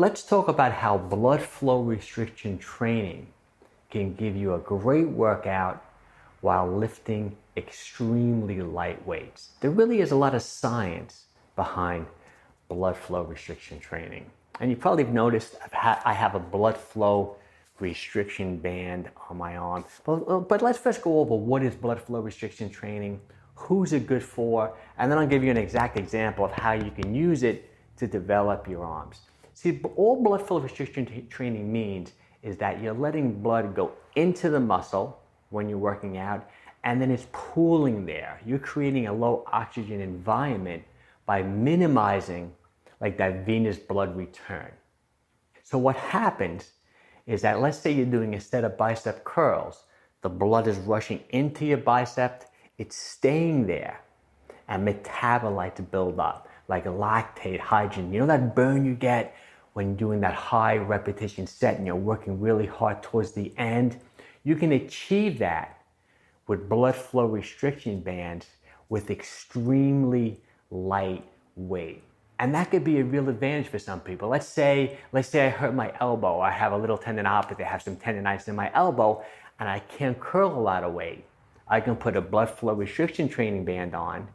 Let's talk about how blood flow restriction training can give you a great workout while lifting extremely light weights. There really is a lot of science behind blood flow restriction training. And you probably have noticed I have a blood flow restriction band on my arm. But let's first go over what is blood flow restriction training, who's it good for, and then I'll give you an exact example of how you can use it to develop your arms. See, all blood flow restriction training means is that you're letting blood go into the muscle when you're working out, and then it's pooling there. You're creating a low oxygen environment by minimizing like that venous blood return. So what happens is that, let's say you're doing a set of bicep curls, the blood is rushing into your bicep, it's staying there, and metabolites build up, like lactate, hydrogen. You know that burn you get when you're doing that high repetition set and you're working really hard towards the end? You can achieve that with blood flow restriction bands with extremely light weight. And that could be a real advantage for some people. Let's say I hurt my elbow. I have a little tendinopathy. I have some tendonitis in my elbow and I can't curl a lot of weight. I can put a blood flow restriction training band on,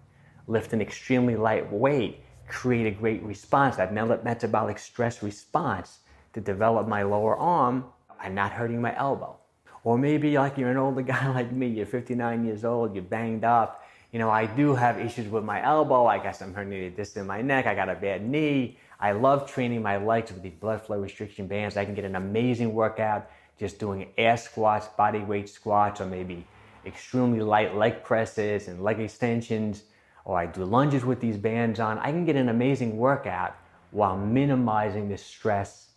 lift an extremely light weight, create a great response, that metabolic stress response to develop my lower arm and not hurting my elbow. Or maybe like you're an older guy like me, you're 59 years old, you're banged up. You know, I do have issues with my elbow. I guess I'm herniated disc in my neck. I got a bad knee. I love training my legs with these blood flow restriction bands. I can get an amazing workout just doing air squats, body weight squats, or maybe extremely light leg presses and leg extensions, or I do lunges with these bands on. I can get an amazing workout while minimizing the stress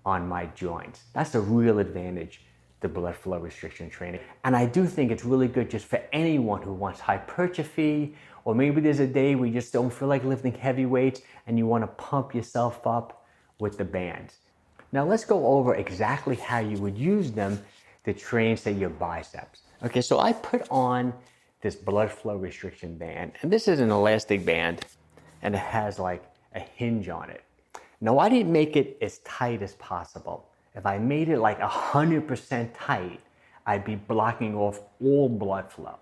on my joints. That's the real advantage to blood flow restriction training. And I do think it's really good just for anyone who wants hypertrophy, or maybe there's a day where you just don't feel like lifting heavy weights and you want to pump yourself up with the bands. Now let's go over exactly how you would use them to train, say, your biceps. Okay, so I put on this blood flow restriction band, and this is an elastic band, and it has like a hinge on it. Now I didn't make it as tight as possible. If I made it like 100% tight, I'd be blocking off all blood flow,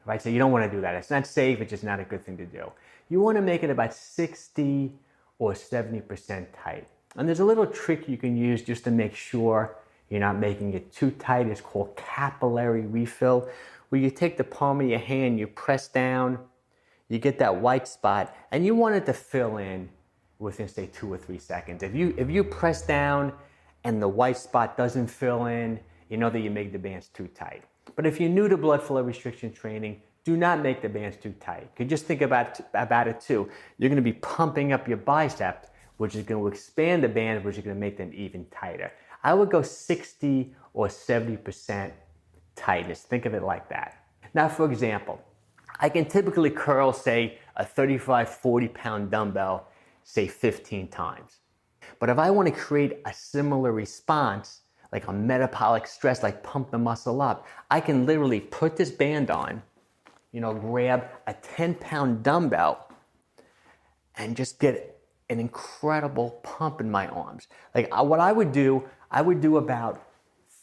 right? So you don't want to do that. It's not safe, it's just not a good thing to do. You want to make it about 60 or 70% tight. And there's a little trick you can use just to make sure you're not making it too tight. It's called capillary refill, where you take the palm of your hand, you press down, you get that white spot, and you want it to fill in within, say, 2 or 3 seconds. If you press down and the white spot doesn't fill in, you know that you make the bands too tight. But if you're new to blood flow restriction training, do not make the bands too tight. You just think about it too. You're gonna be pumping up your bicep, which is gonna expand the bands, which is gonna make them even tighter. I would go 60 or 70% tightness. Think of it like that. Now, for example, I can typically curl, say, a 35, 40-pound dumbbell, say 15 times. But if I want to create a similar response, like a metabolic stress, like pump the muscle up, I can literally put this band on, you know, grab a 10-pound dumbbell and just get an incredible pump in my arms. Like what I would do about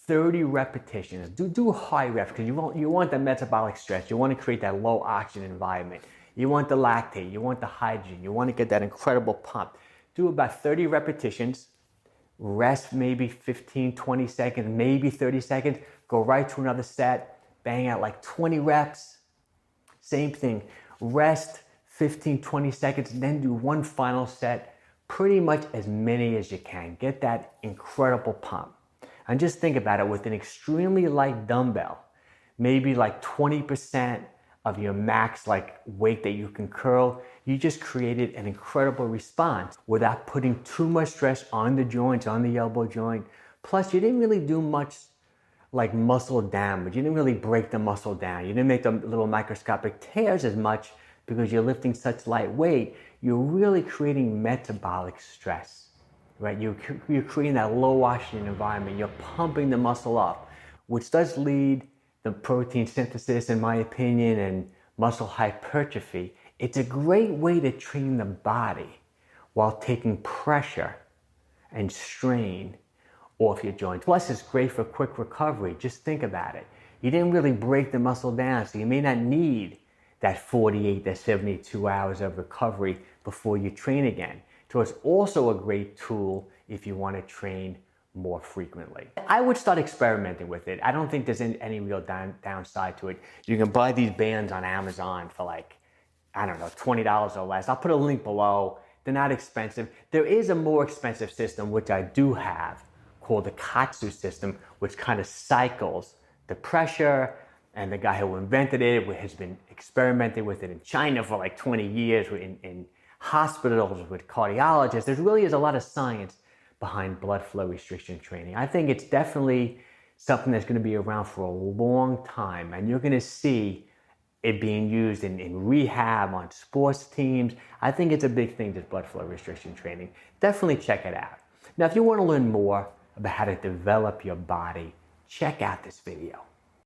30 repetitions. Do high reps because you want the metabolic stress. You want to create that low oxygen environment. You want the lactate. You want the hydrogen. You want to get that incredible pump. Do about 30 repetitions, rest maybe 15, 20 seconds, maybe 30 seconds, go right to another set, bang out like 20 reps. Same thing, rest 15, 20 seconds, then do one final set, pretty much as many as you can. Get that incredible pump. And just think about it, with an extremely light dumbbell, maybe like 20% of your max like weight that you can curl, you just created an incredible response without putting too much stress on the joints, on the elbow joint. Plus, you didn't really do much like muscle damage. You didn't really break the muscle down. You didn't make the little microscopic tears as much because you're lifting such light weight. You're really creating metabolic stress, right? You're creating that low oxygen environment. You're pumping the muscle up, which does lead the protein synthesis, in my opinion, and muscle hypertrophy. It's a great way to train the body while taking pressure and strain off your joints. Plus, it's great for quick recovery. Just think about it. You didn't really break the muscle down, so you may not need that 48 to 72 hours of recovery before you train again. So it's also a great tool if you want to train more frequently. I would start experimenting with it. I don't think there's any real downside to it. You can buy these bands on Amazon for like, I don't know, $20 or less. I'll put a link below. They're not expensive. There is a more expensive system, which I do have, called the Katsu System, which kind of cycles the pressure, and the guy who invented it has been experimenting with it in China for like 20 years in hospitals with cardiologists. There really is a lot of science behind blood flow restriction training. I think it's definitely something that's going to be around for a long time, and you're going to see it being used in rehab, on sports teams. I think it's a big thing, this blood flow restriction training. Definitely check it out. Now, if you want to learn more about how to develop your body, check out this video.